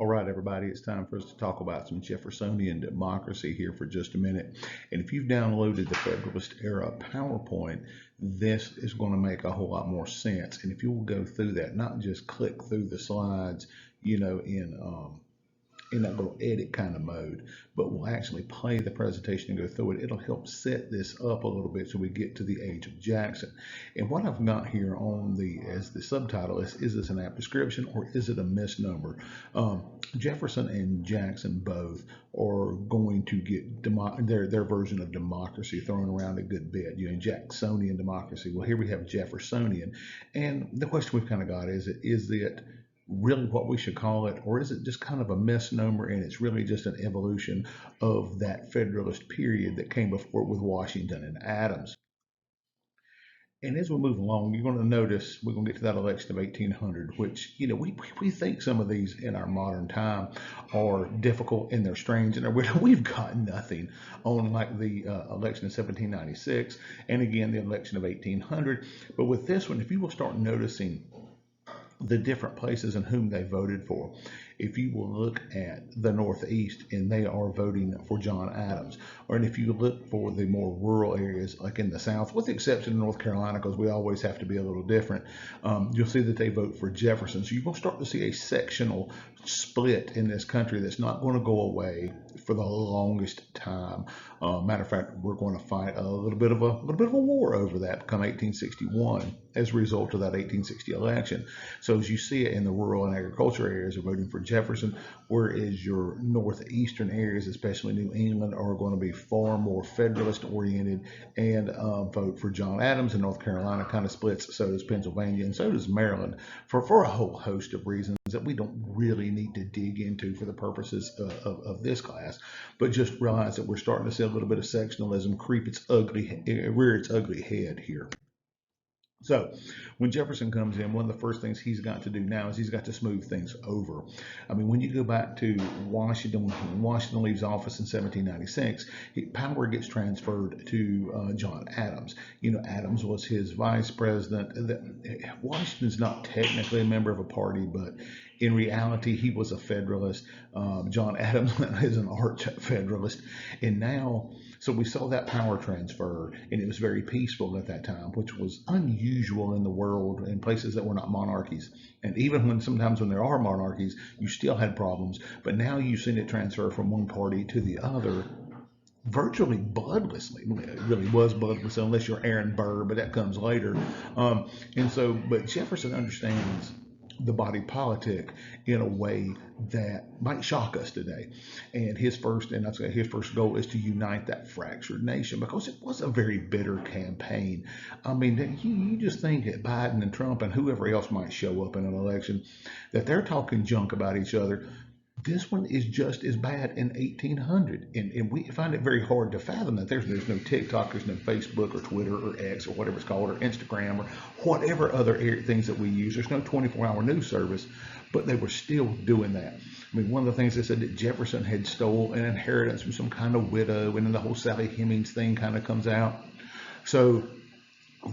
All right, everybody, it's time for us to talk about some Jeffersonian democracy here for just a minute. And if you've downloaded the Federalist Era PowerPoint, this is going to make a whole lot more sense. And if you will go through that, not just click through the slides, in that little edit kind of mode, but we'll actually play the presentation and go through it. It'll help set this up a little bit so we get to the age of Jackson. And what I've got here on as the subtitle is this an apt description or is it a misnomer? Jefferson and Jackson both are going to get their version of democracy thrown around a good bit. Jacksonian democracy. Well, here we have Jeffersonian, and the question we've kind of got is it really what we should call it, or is it just kind of a misnomer and it's really just an evolution of that Federalist period that came before with Washington and Adams? And as we move along, you're going to notice we're going to get to that election of 1800, which, we think some of these in our modern time are difficult and they're strange, and we've got nothing on like the election of 1796 and again the election of 1800. But with this one, if you will start noticing the different places and whom they voted for. If you will look at the Northeast and they are voting for John Adams, or if you look for the more rural areas like in the South, with the exception of North Carolina, because we always have to be a little different, you'll see that they vote for Jefferson. So you're going to start to see a sectional split in this country that's not going to go away for the longest time. Matter of fact, we're going to fight a little bit of a war over that come 1861 as a result of that 1860 election. So as you see it in the rural and agricultural areas are voting for Jefferson, whereas your northeastern areas, especially New England, are going to be far more Federalist oriented and vote for John Adams. And North Carolina kind of splits, so does Pennsylvania, and so does Maryland for a whole host of reasons that we don't really need to dig into for the purposes of this class, but just realize that we're starting to see a little bit of sectionalism rear its ugly head here. So when Jefferson comes in, one of the first things he's got to do now is he's got to smooth things over. I mean, when you go back to Washington, when Washington leaves office in 1796, power gets transferred to John Adams. Adams was his vice president. Washington's not technically a member of a party, but in reality, he was a Federalist. John Adams is an arch Federalist. And now, so we saw that power transfer, and it was very peaceful at that time, which was unusual in the world in places that were not monarchies. And even sometimes when there are monarchies, you still had problems. But now you've seen it transfer from one party to the other virtually bloodlessly. It really was bloodless unless you're Aaron Burr, but that comes later. But Jefferson understands the body politic in a way that might shock us today. And his first goal is to unite that fractured nation, because it was a very bitter campaign. I mean, you just think that Biden and Trump and whoever else might show up in an election, that they're talking junk about each other. This one is just as bad in 1800, and we find it very hard to fathom that there's no TikTok, there's no Facebook or Twitter or X or whatever it's called, or Instagram or whatever other things that we use. There's no 24-hour news service, but they were still doing that. I mean, one of the things they said that Jefferson had stole an inheritance from some kind of widow, and then the whole Sally Hemings thing kind of comes out. So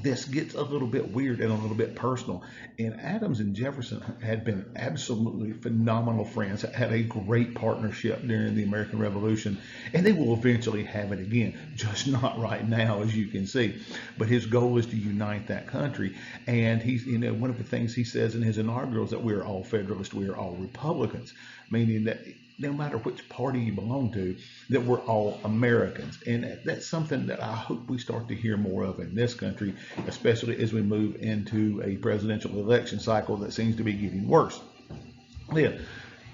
this gets a little bit weird and a little bit personal. And Adams and Jefferson had been absolutely phenomenal friends, had a great partnership during the American Revolution, and they will eventually have it again, just not right now, as you can see. But his goal is to unite that country. And he's, one of the things he says in his inaugural is that we are all Federalists, we are all Republicans, meaning that no matter which party you belong to, that we're all Americans. And that's something that I hope we start to hear more of in this country, especially as we move into a presidential election cycle that seems to be getting worse. Yeah,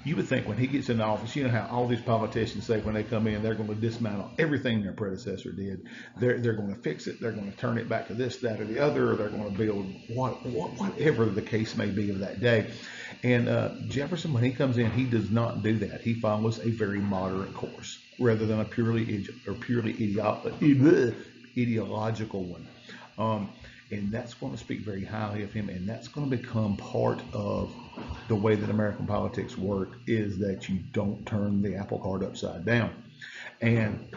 you would think when he gets into office, you know how all these politicians say when they come in, they're going to dismantle everything their predecessor did. They're going to fix it. They're going to turn it back to this, that, or the other, or they're going to build whatever the case may be of that day. And Jefferson, when he comes in, he does not do that. He follows a very moderate course rather than a purely ideological one. And that's going to speak very highly of him, and that's going to become part of the way that American politics work, is that you don't turn the apple cart upside down. And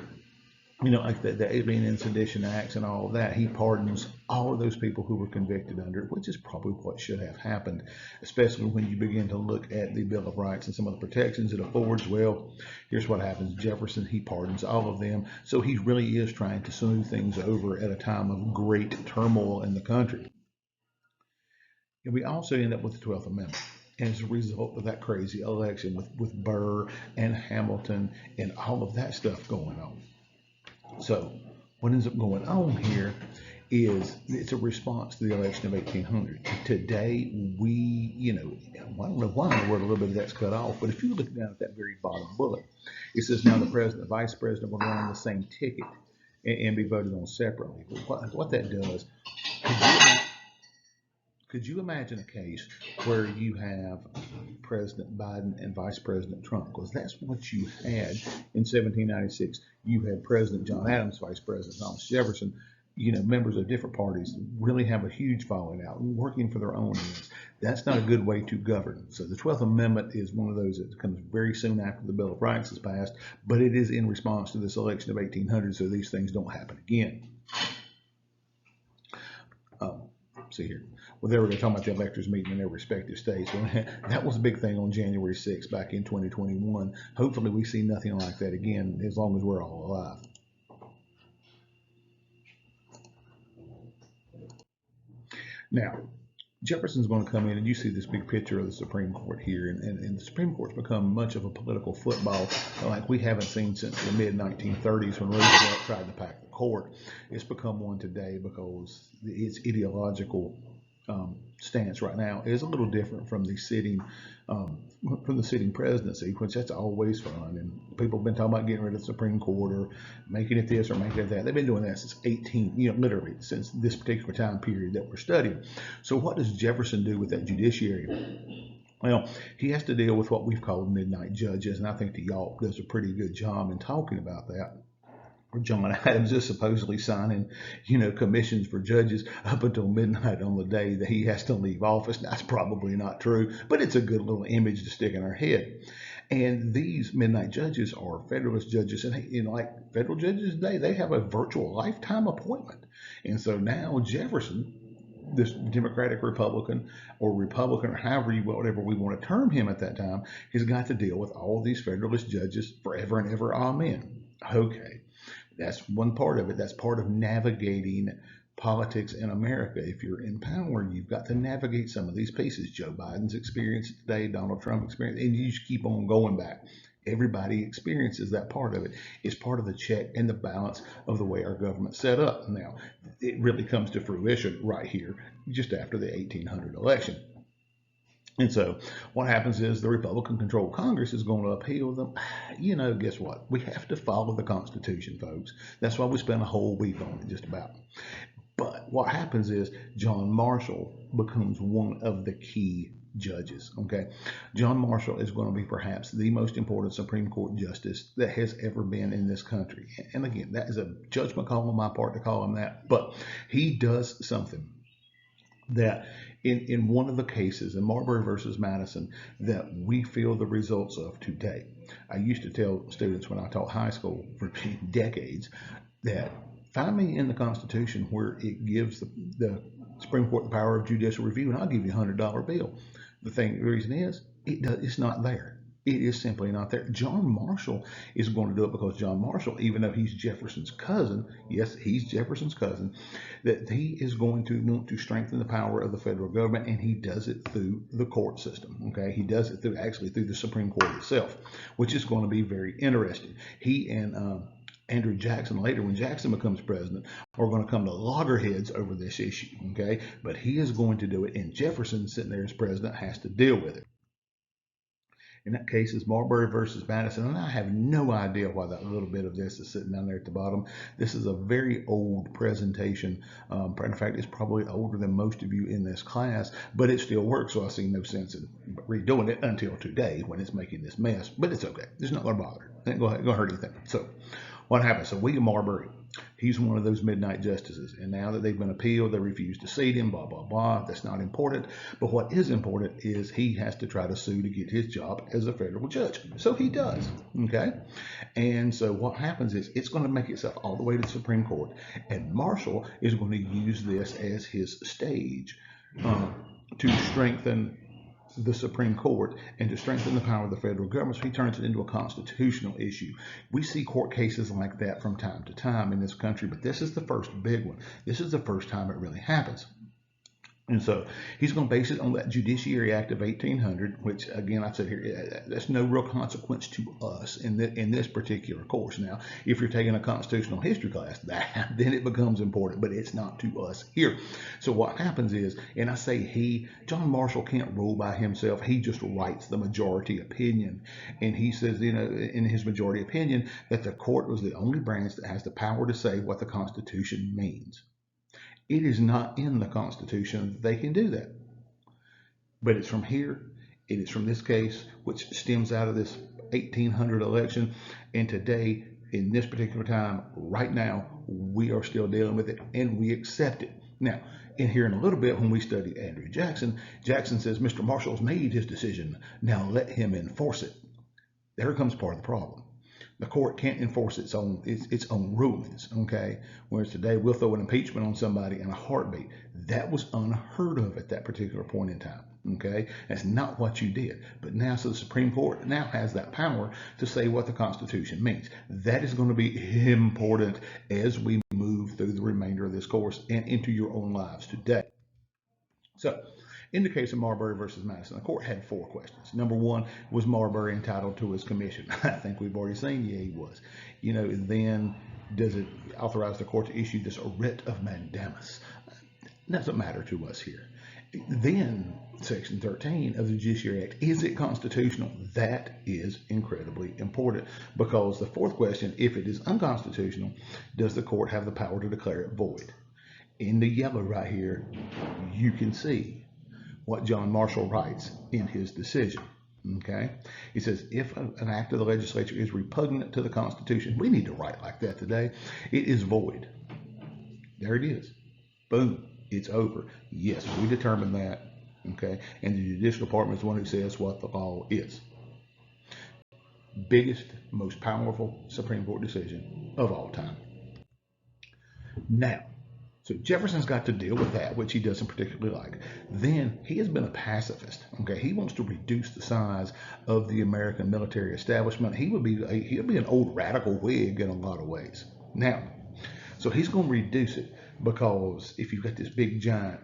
like the Alien and Sedition Acts and all of that, he pardons all of those people who were convicted under it, which is probably what should have happened, especially when you begin to look at the Bill of Rights and some of the protections it affords. Well, here's what happens. Jefferson, he pardons all of them. So he really is trying to smooth things over at a time of great turmoil in the country. And we also end up with the 12th Amendment. And as a result of that crazy election with Burr and Hamilton and all of that stuff going on. So what ends up going on here is it's a response to the election of 1800. Today, I don't know why in the world a little bit of that's cut off, but if you look down at that very bottom bullet, it says now the president, the vice president will run on the same ticket and be voted on separately. But what that does, could you imagine a case where you have President Biden and Vice President Trump? Because that's what you had in 1796. You had President John Adams, Vice President Thomas Jefferson, members of different parties really have a huge falling out, working for their own ends. That's not a good way to govern. So the 12th Amendment is one of those that comes very soon after the Bill of Rights is passed, but it is in response to this election of 1800, so these things don't happen again. See here. Well, there we go, talking about the electors meeting in their respective states. Well, that was a big thing on January 6th back in 2021. Hopefully we see nothing like that again as long as we're all alive. Now, Jefferson's going to come in, and you see this big picture of the Supreme Court here, and the Supreme Court's become much of a political football like we haven't seen since the mid-1930s when Roosevelt tried to pack the court. It's become one today because its ideological stance right now is a little different from the sitting presidency, which that's always fun. And people have been talking about getting rid of the Supreme Court or making it this or making it that. They've been doing that since literally since this particular time period that we're studying. So what does Jefferson do with that judiciary? Well, he has to deal with what we've called midnight judges, and I think the Yawp does a pretty good job in talking about that. John Adams is supposedly signing, commissions for judges up until midnight on the day that he has to leave office. That's probably not true, but it's a good little image to stick in our head. And these midnight judges are Federalist judges, and like federal judges today, they have a virtual lifetime appointment. And so now Jefferson, this Democratic Republican or whatever we want to term him at that time, has got to deal with all of these Federalist judges forever and ever. Amen. Okay. That's one part of it. That's part of navigating politics in America. If you're in power, you've got to navigate some of these pieces. Joe Biden's experience today, Donald Trump's experience, and you just keep on going back. Everybody experiences that part of it. It's part of the check and the balance of the way our government's set up. Now, it really comes to fruition right here, just after the 1800 election. And so what happens is the Republican-controlled Congress is going to upheaval them. Guess what? We have to follow the Constitution, folks. That's why we spent a whole week on it, just about. But what happens is John Marshall becomes one of the key judges, okay? John Marshall is going to be perhaps the most important Supreme Court justice that has ever been in this country. And again, that is a judgment call on my part to call him that. But he does something that in one of the cases in Marbury versus Madison that we feel the results of today. I used to tell students when I taught high school for decades that find me in the Constitution where it gives the Supreme Court the power of judicial review, and I'll give you a $100 bill. The reason is it's not there. It is simply not there. John Marshall is going to do it because John Marshall, even though he's Jefferson's cousin, yes, he's Jefferson's cousin, that he is going to want to strengthen the power of the federal government, and he does it through the court system. Okay, he does it through the Supreme Court itself, which is going to be very interesting. He and Andrew Jackson, later when Jackson becomes president, are going to come to loggerheads over this issue. Okay, but he is going to do it, and Jefferson, sitting there as president, has to deal with it. In that case, is Marbury versus Madison, and I have no idea why that little bit of this is sitting down there at the bottom. This is a very old presentation. In fact, it's probably older than most of you in this class, but it still works, so I see no sense in redoing it until today when it's making this mess. But it's okay. It's not going to bother. It ain't going to hurt anything. So what happened? So William Marbury, he's one of those midnight justices. And now that they've been appealed, they refuse to seat him, blah, blah, blah. That's not important. But what is important is he has to try to sue to get his job as a federal judge. So he does. Okay. And so what happens is it's going to make itself all the way to the Supreme Court. And Marshall is going to use this as his stage to strengthen the Supreme Court and to strengthen the power of the federal government. So he turns it into a constitutional issue. We see court cases like that from time to time in this country, but this is the first big one. This is the first time it really happens. And so he's going to base it on that Judiciary Act of 1800, which, again, I've said here, that's no real consequence to us in this particular course. Now, if you're taking a constitutional history class, then it becomes important, but it's not to us here. So what happens is, and I say John Marshall can't rule by himself. He just writes the majority opinion. And he says, in his majority opinion, that the court was the only branch that has the power to say what the Constitution means. It is not in the Constitution that they can do that. But it's from here, it is from this case, which stems out of this 1800 election. And today, in this particular time, right now, we are still dealing with it and we accept it. Now, in here in a little bit, when we study Andrew Jackson, Jackson says, Mr. Marshall's made his decision. Now let him enforce it. There comes part of the problem. The court can't enforce its own rulings, okay? Whereas today we'll throw an impeachment on somebody in a heartbeat. That was unheard of at that particular point in time, okay? That's not what you did. But now, so the Supreme Court now has that power to say what the Constitution means. That is going to be important as we move through the remainder of this course and into your own lives today. So, in the case of Marbury versus Madison, the court had 4 questions. Number 1, was Marbury entitled to his commission? I think we've already seen, yeah, he was. Then does it authorize the court to issue this writ of mandamus? Doesn't matter to us here. Then Section 13 of the Judiciary Act, is it constitutional? That is incredibly important, because the 4th question, if it is unconstitutional, does the court have the power to declare it void? In the yellow right here, you can see what John Marshall writes in his decision. Okay, he says, if an act of the legislature is repugnant to the Constitution, we need to write like that today, it is void. There it is. Boom. It's over. Yes, we determine that. Okay, and the Judicial Department is the one who says what the law is. Biggest, most powerful Supreme Court decision of all time. Now, so Jefferson's got to deal with that, which he doesn't particularly like. Then he has been a pacifist. Okay, he wants to reduce the size of the American military establishment. He'll be an old radical Whig in a lot of ways. Now, so he's going to reduce it, because if you've got this big giant,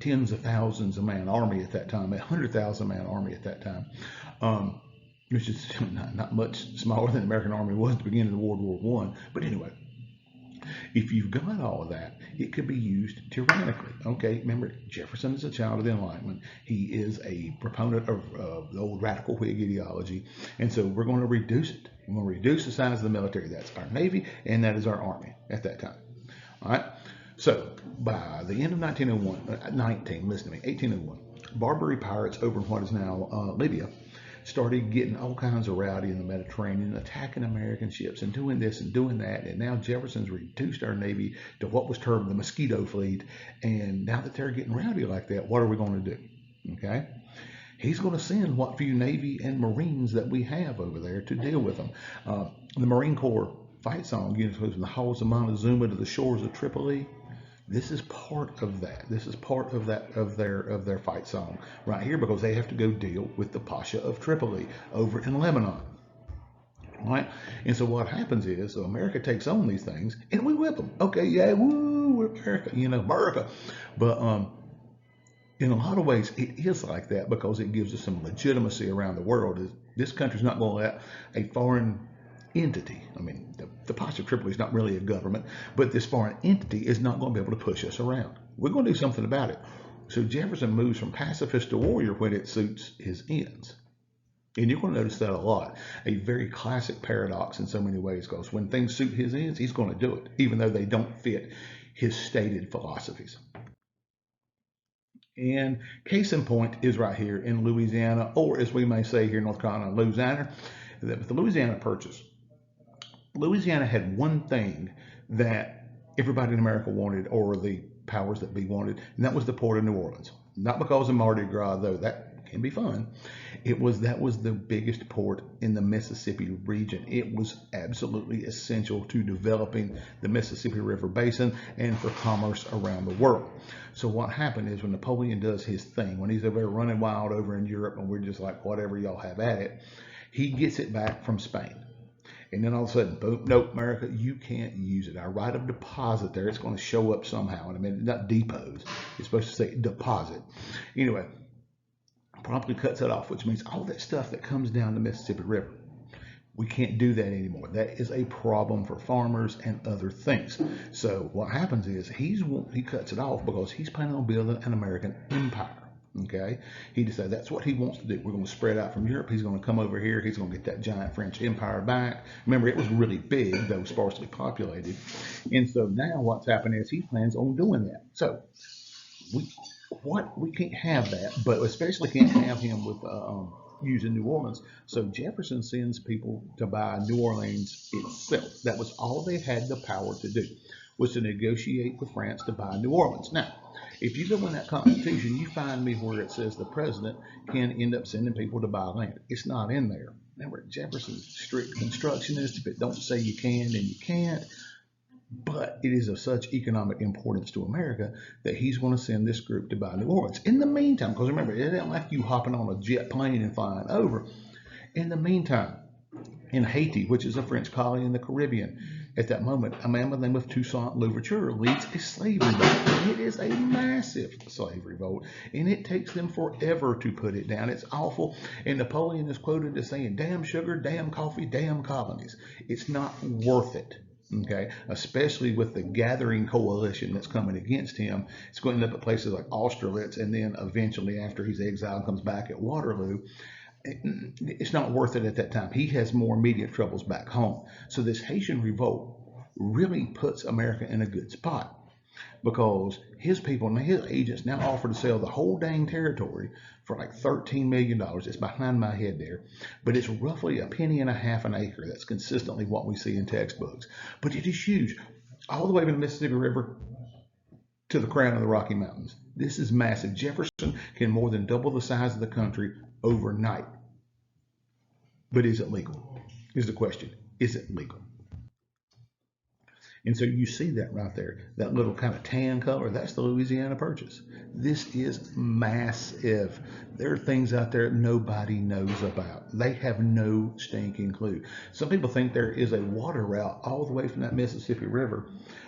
tens of thousands of man army at that time, 100,000 man army at that time, which is not much smaller than the American army was at the beginning of World War I. But anyway, if you've got all of that, it could be used tyrannically. Okay, remember, Jefferson is a child of the Enlightenment. He is a proponent of the old radical Whig ideology. And so we're going to reduce it. We're going to reduce the size of the military. That's our Navy, and that is our Army at that time. All right? So by the end of 1801, Barbary pirates over in what is now Libya started getting all kinds of rowdy in the Mediterranean, attacking American ships and doing this and doing that. And now Jefferson's reduced our Navy to what was termed the mosquito fleet. And now that they're getting rowdy like that, what are we going to do? Okay. He's going to send what few Navy and Marines that we have over there to deal with them. The Marine Corps fight song, from the halls of Montezuma to the shores of Tripoli. This is part of that. This is part of their fight song right here, because they have to go deal with the Pasha of Tripoli over in Lebanon. All right? And so what happens is, so America takes on these things and we whip them. Okay, yeah, woo, we're America, America. But in a lot of ways, it is like that, because it gives us some legitimacy around the world. This country's not going to let a foreign entity, the Pasha of Tripoli is not really a government, but this foreign entity is not going to be able to push us around. We're going to do something about it. So Jefferson moves from pacifist to warrior when it suits his ends. And you're going to notice that a lot. A very classic paradox in so many ways, because when things suit his ends, he's going to do it, even though they don't fit his stated philosophies. And case in point is right here in Louisiana, or as we may say here in North Carolina, Louisiana. The Louisiana Purchase Louisiana had one thing that everybody in America wanted, or the powers that be wanted, and that was the port of New Orleans. Not because of Mardi Gras, though that can be fun. That was the biggest port in the Mississippi region. It was absolutely essential to developing the Mississippi River Basin and for commerce around the world. So what happened is when Napoleon does his thing, when he's over there running wild over in Europe, and we're just like, whatever, y'all have at it, he gets it back from Spain. And then all of a sudden, boom, nope, America, you can't use it. Our right of deposit there, it's going to show up somehow. And I mean, not depose, it's supposed to say deposit. Anyway, promptly cuts it off, which means all that stuff that comes down the Mississippi River, we can't do that anymore. That is a problem for farmers and other things. So what happens is he cuts it off because he's planning on building an American empire. Okay, he decided that's what he wants to do. We're going to spread out from Europe. He's going to come over here. He's going to get that giant French empire back. Remember, it was really big, though sparsely populated. And so now what's happening is he plans on doing that. So we can't have that, but especially can't have him with using New Orleans. So Jefferson sends people to buy New Orleans itself. That was all they had the power to do, was to negotiate with France to buy New Orleans. Now, if you go in that Constitution, you find me where it says the president can end up sending people to buy land. It's not in there. Remember, Jefferson's strict constructionist. If it don't say you can, then you can't. But it is of such economic importance to America that he's going to send this group to buy New Orleans. In the meantime, because remember, it isn't like you hopping on a jet plane and flying over. In the meantime, in Haiti, which is a French colony in the Caribbean, at that moment, a man by the name of Toussaint Louverture leads a slave revolt. It is a massive slave revolt, and it takes them forever to put it down. It's awful, and Napoleon is quoted as saying, damn sugar, damn coffee, damn colonies. It's not worth it. Okay, especially with the gathering coalition that's coming against him. It's going to end up at places like Austerlitz, and then eventually, after he's exiled, comes back at Waterloo. It's not worth it at that time. He has more immediate troubles back home. So this Haitian revolt really puts America in a good spot, because his people, his agents now offer to sell the whole dang territory for like $13 million. It's behind my head there, but it's roughly a penny and a half an acre. That's consistently what we see in textbooks, but it is huge, all the way from the Mississippi River to the crown of the Rocky Mountains. This is massive. Jefferson can more than double the size of the country overnight. But is it legal? Is the question. Is it legal? And so you see that right there, that little kind of tan color, that's the Louisiana Purchase. This is massive. There are things out there nobody knows about. They have no stinking clue. Some people think there is a water route all the way from that Mississippi River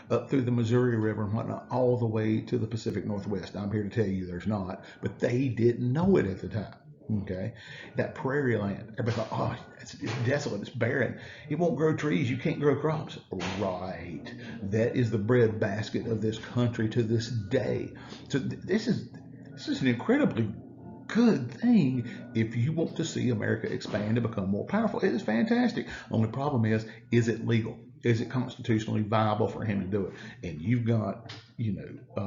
up through the Missouri River and whatnot, all the way to the Pacific Northwest. I'm here to tell you there's not, but they didn't know it at the time. Okay, that prairie land, everybody thought, oh, it's desolate, it's barren, it won't grow trees, you can't grow crops. Right, that is the breadbasket of this country to this day. So this is an incredibly good thing if you want to see America expand and become more powerful. It is fantastic. Only problem is it legal? Is it constitutionally viable for him to do it? And you've got,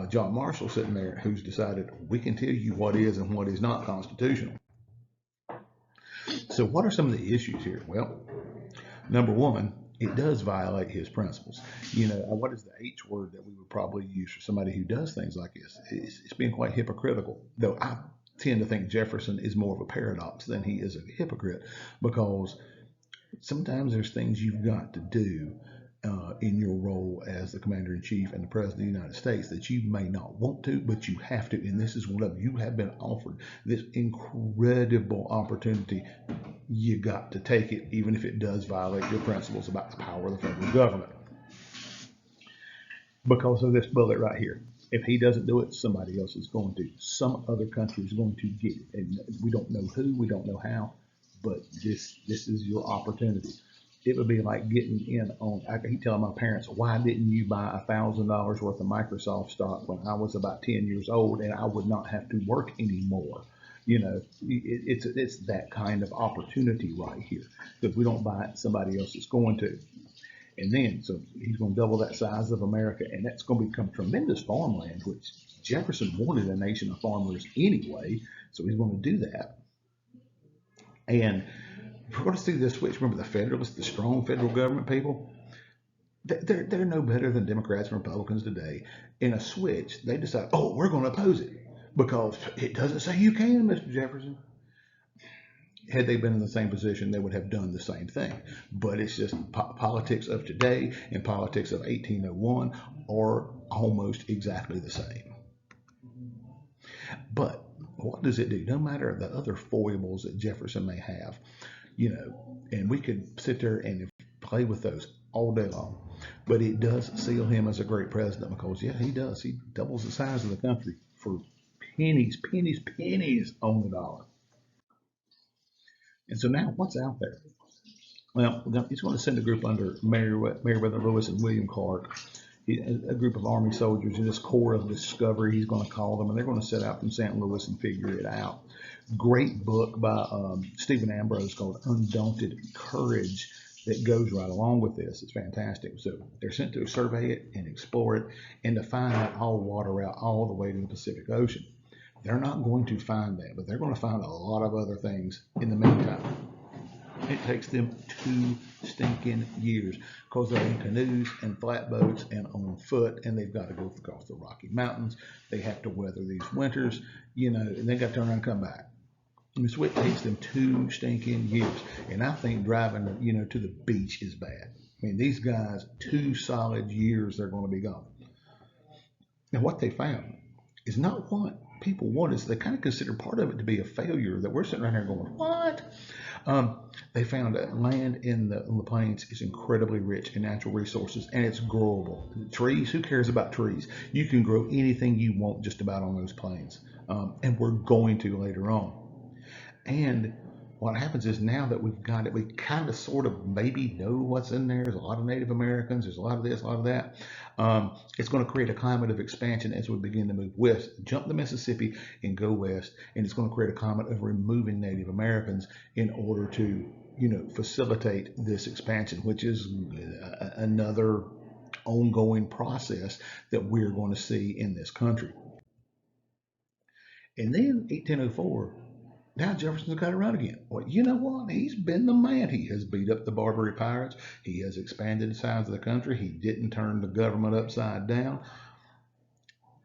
John Marshall sitting there who's decided we can tell you what is and what is not constitutional. So what are some of the issues here? Well, number one, it does violate his principles. What is the H word that we would probably use for somebody who does things like this? It's being quite hypocritical, though I tend to think Jefferson is more of a paradox than he is a hypocrite, because sometimes there's things you've got to do in your role as the commander-in-chief and the president of the United States that you may not want to, but you have to. And this is one of them. You have been offered this incredible opportunity. You got to take it, even if it does violate your principles about the power of the federal government. Because of this bullet right here. If he doesn't do it, somebody else is going to. Some other country is going to get it. And we don't know who, we don't know how, but this is your opportunity. It would be like getting in on, I keep telling my parents, why didn't you buy $1,000 worth of Microsoft stock when I was about 10 years old and I would not have to work anymore? It's that kind of opportunity right here. If we don't buy it, somebody else is going to. And then, so he's going to double that size of America, and that's going to become tremendous farmland, which Jefferson wanted a nation of farmers anyway, so he's going to do that. And we're going to see this switch. Remember the Federalists, the strong federal government people? They're no better than Democrats and Republicans today. In a switch, they decide, oh, we're going to oppose it because it doesn't say you can, Mr. Jefferson. Had they been in the same position, they would have done the same thing. But it's just politics of today and politics of 1801 are almost exactly the same. But what does it do? No matter the other foibles that Jefferson may have, and we could sit there and play with those all day long. But it does seal him as a great president because, yeah, he does. He doubles the size of the country for pennies, pennies, pennies on the dollar. And so now, what's out there? Well, he's going to send a group under Meriwether Lewis and William Clark, a group of Army soldiers in this Corps of Discovery, he's going to call them, and they're going to set out from St. Louis and figure it out. Great book by Stephen Ambrose called Undaunted Courage that goes right along with this. It's fantastic. So they're sent to survey it and explore it and to find that all water route all the way to the Pacific Ocean. They're not going to find that, but they're going to find a lot of other things in the meantime. It takes them 2 stinking years because they're in canoes and flatboats and on foot, and they've got to go across the Rocky Mountains. They have to weather these winters, and they got to turn around and come back. And so it takes them 2 stinking years. And I think driving, to the beach is bad. I mean, these guys, 2 solid years, they're going to be gone. And what they found is not what people want. Is they kind of consider part of it to be a failure that we're sitting around here going, what? They found that land in the plains is incredibly rich in natural resources and it's growable. Trees, who cares about trees? You can grow anything you want just about on those plains. And we're going to later on. And what happens is now that we've got it, we kind of sort of maybe know what's in there. There's a lot of Native Americans, there's a lot of this, a lot of that. It's going to create a climate of expansion as we begin to move west, jump the Mississippi and go west. And it's going to create a climate of removing Native Americans in order to, facilitate this expansion, which is another ongoing process that we're going to see in this country. And then 1804, now Jefferson's got to run again. Well, you know what? He's been the man. He has beat up the Barbary pirates. He has expanded the size of the country. He didn't turn the government upside down.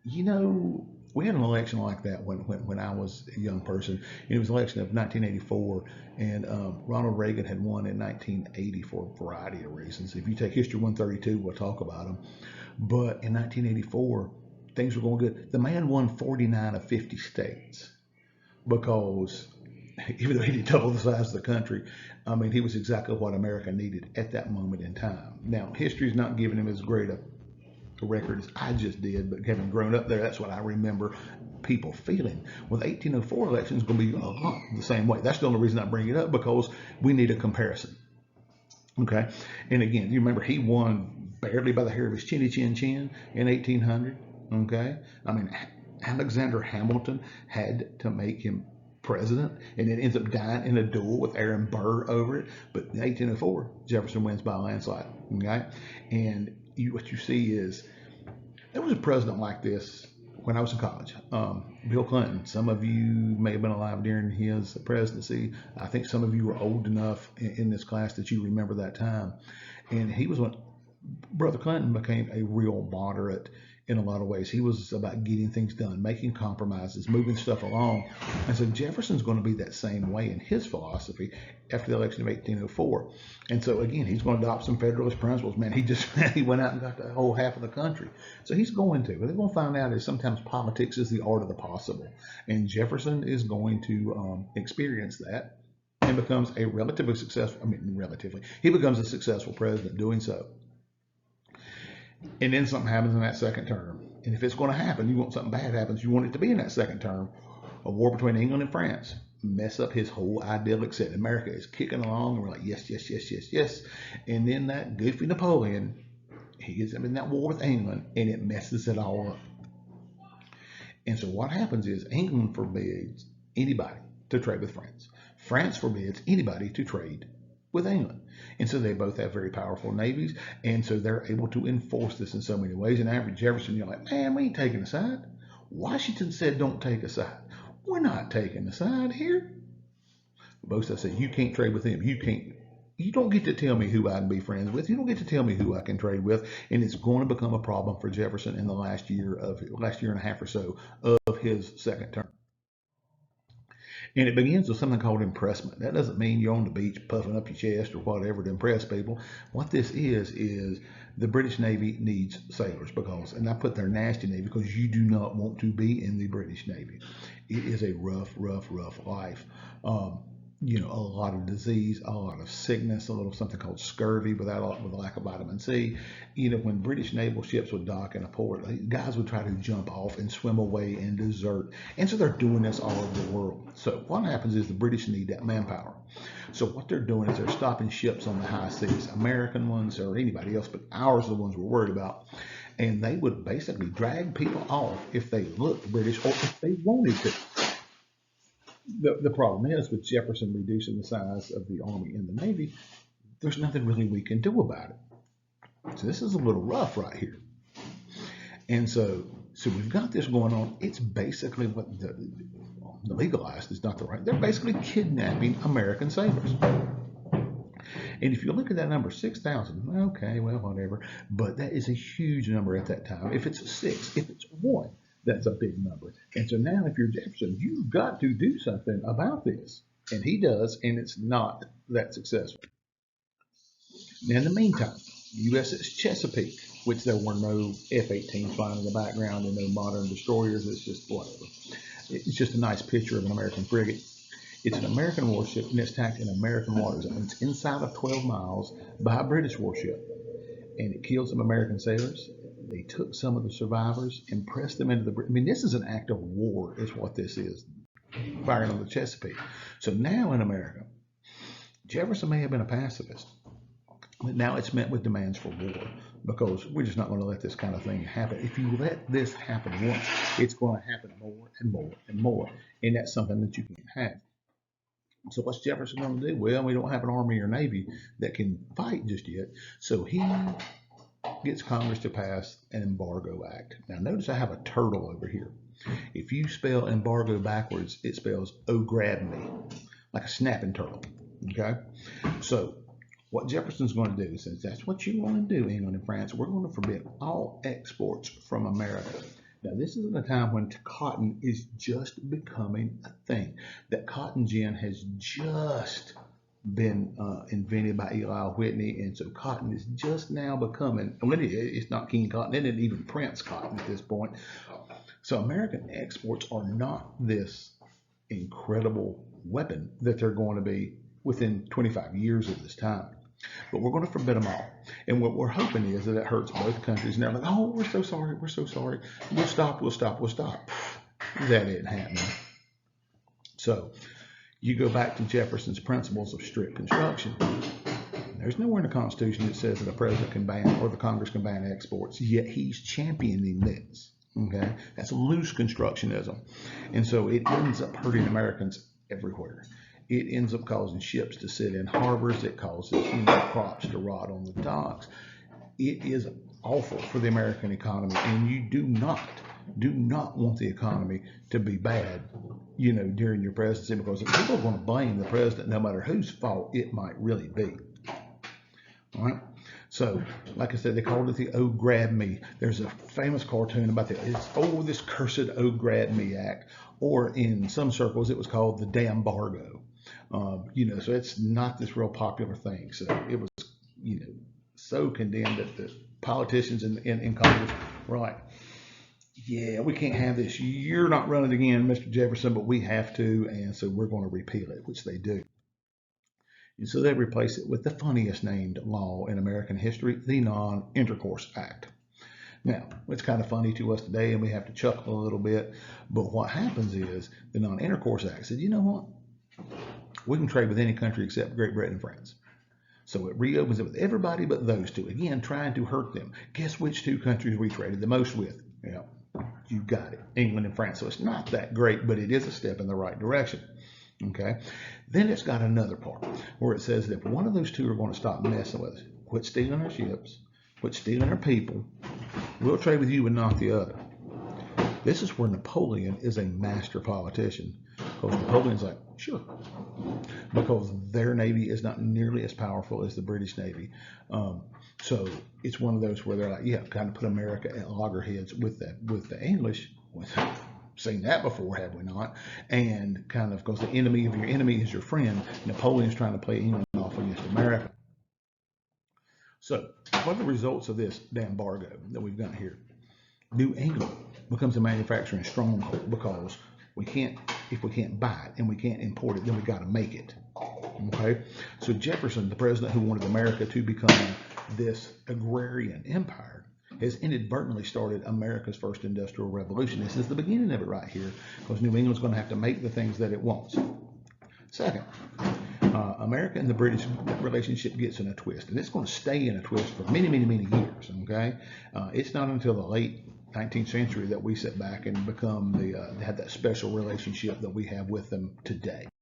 We had an election like that when I was a young person. It was the election of 1984, and Ronald Reagan had won in 1980 for a variety of reasons. If you take History 132, we'll talk about them. But in 1984, things were going good. The man won 49 of 50 states because even though he did double the size of the country, I mean, he was exactly what America needed at that moment in time. Now, history's not giving him as great a record as I just did, but having grown up there, that's what I remember people feeling. Well, the 1804 election is going to be a lot the same way. That's the only reason I bring it up, because we need a comparison. Okay, and again, you remember he won barely by the hair of his chinny chin chin in 1800. Okay, I mean, Alexander Hamilton had to make him president, and it ends up dying in a duel with Aaron Burr over it. But in 1804, Jefferson wins by a landslide. Okay, and what you see is there was a president like this when I was in college, Bill Clinton. Some of you may have been alive during his presidency. I think some of you were old enough in this class that you remember that time. And he was when Brother Clinton became a real moderate in a lot of ways. He was about getting things done, making compromises, moving stuff along. And so Jefferson's going to be that same way in his philosophy after the election of 1804. And so again, he's going to adopt some Federalist principles. Man, he went out and got the whole half of the country. So he's going to. But they're going to find out is sometimes politics is the art of the possible. And Jefferson is going to experience that and becomes a he becomes a successful president doing so. And then something happens in that second term. And if it's going to happen, you want something bad happens, you want it to be in that second term. A war between England and France mess up his whole idyllic set. America is kicking along, and we're like, yes, yes, yes, yes, yes. And then that goofy Napoleon, he gets up in that war with England, and it messes it all up. And so what happens is England forbids anybody to trade with France. France forbids anybody to trade with England. And so they both have very powerful navies, and so they're able to enforce this in so many ways. And after Jefferson, you're like, man, we ain't taking a side. Washington said don't take a side. We're not taking a side here. Both sides say you can't trade with them. You can't You don't get to tell me who I can be friends with. You don't get to tell me who I can trade with, and it's going to become a problem for Jefferson in the last year and a half or so of his second term. And it begins with something called impressment. That doesn't mean you're on the beach puffing up your chest or whatever to impress people. What this is the British Navy needs sailors because, and I put their nasty Navy because you do not want to be in the British Navy. It is a rough life. A lot of disease, a lot of sickness, a little something called scurvy with a lack of vitamin C. When British naval ships would dock in a port, guys would try to jump off and swim away and desert. And so they're doing this all over the world. So what happens is the British need that manpower. So what they're doing is they're stopping ships on the high seas, American ones or anybody else, but ours are the ones we're worried about. And they would basically drag people off if they looked British or if they wanted to. The problem is with Jefferson reducing the size of the Army and the Navy, there's nothing really we can do about it. So this is a little rough right here. And so we've got this going on. It's basically what the legalized is not the right. They're basically kidnapping American sailors. And if you look at that number, 6,000, okay, well, whatever. But that is a huge number at that time. If it's 6, if it's 1, that's a big number. And so now if you're Jefferson, you've got to do something about this. And he does, and it's not that successful. Now, in the meantime, USS Chesapeake, which there were no F-18s flying in the background and no modern destroyers, it's just whatever. It's just a nice picture of an American frigate. It's an American warship, and it's attacked in American waters. And it's inside of 12 miles by a British warship. And it killed some American sailors. They took some of the survivors and pressed them into the. I mean, this is an act of war, is what this is, firing on the Chesapeake. So now in America, Jefferson may have been a pacifist, but now it's met with demands for war because we're just not going to let this kind of thing happen. If you let this happen once, it's going to happen more and more and more, and that's something that you can't have. So what's Jefferson going to do? Well, we don't have an army or navy that can fight just yet, so he gets Congress to pass an embargo act. Now notice I have a turtle over here. If you spell embargo backwards, it spells oh grab me, like a snapping turtle. Okay? So what Jefferson's going to do, since that's what you want to do, England and France, we're going to forbid all exports from America. Now, this is at a time when cotton is just becoming a thing. That cotton gin has just been invented by Eli Whitney, and so cotton is just now becoming, it's not King Cotton, it isn't even Prince Cotton at this point. So American exports are not this incredible weapon that they're going to be within 25 years of this time. But we're going to forbid them all. And what we're hoping is that it hurts both countries. And they're like, oh, we're so sorry. We'll stop. That ain't happening. So you go back to Jefferson's principles of strict construction. There's nowhere in the Constitution that says that a president can ban or the Congress can ban exports, yet he's championing this. Okay? That's loose constructionism. And so it ends up hurting Americans everywhere. It ends up causing ships to sit in harbors. It causes crops to rot on the docks. It is awful for the American economy, and you do not want the economy to be bad, during your presidency, because if people are going to blame the president, no matter whose fault it might really be. All right. So, like I said, they called it the "Oh Grab Me." There's a famous cartoon about this cursed "Oh Grab Me" Act, or in some circles it was called the "Dambargo." So it's not this real popular thing. So it was, so condemned that the politicians in Congress were like, yeah, we can't have this. You're not running again, Mr. Jefferson, but we have to, and so we're going to repeal it, which they do. And so they replace it with the funniest named law in American history, the Non-Intercourse Act. Now, it's kind of funny to us today, and we have to chuckle a little bit, but what happens is the Non-Intercourse Act said, you know what? We can trade with any country except Great Britain and France. So it reopens it with everybody but those two. Again, trying to hurt them. Guess which two countries we traded the most with? You got it, England and France. So it's not that great, but it is a step in the right direction. Okay. Then it's got another part where it says that if one of those two are going to stop messing with us, quit stealing our ships, quit stealing our people, we'll trade with you and not the other. This is where Napoleon is a master politician. Because Napoleon's like, sure, because their navy is not nearly as powerful as the British Navy. So it's one of those where they're like, yeah, kind of put America at loggerheads with the English. Seen that before, have we not? And kind of, because the enemy of your enemy is your friend, Napoleon's trying to play England off against America. So what are the results of this embargo that we've got here? New England becomes a manufacturing stronghold because if we can't buy it and we can't import it, then we got to make it. Okay, so Jefferson, the president who wanted America to become this agrarian empire, has inadvertently started America's first industrial revolution. This is the beginning of it right here, because New England's going to have to make the things that it wants. Second, America and the British relationship gets in a twist, and it's going to stay in a twist for many, many, many years. Okay, it's not until the late 19th century that we sit back and become have that special relationship that we have with them today.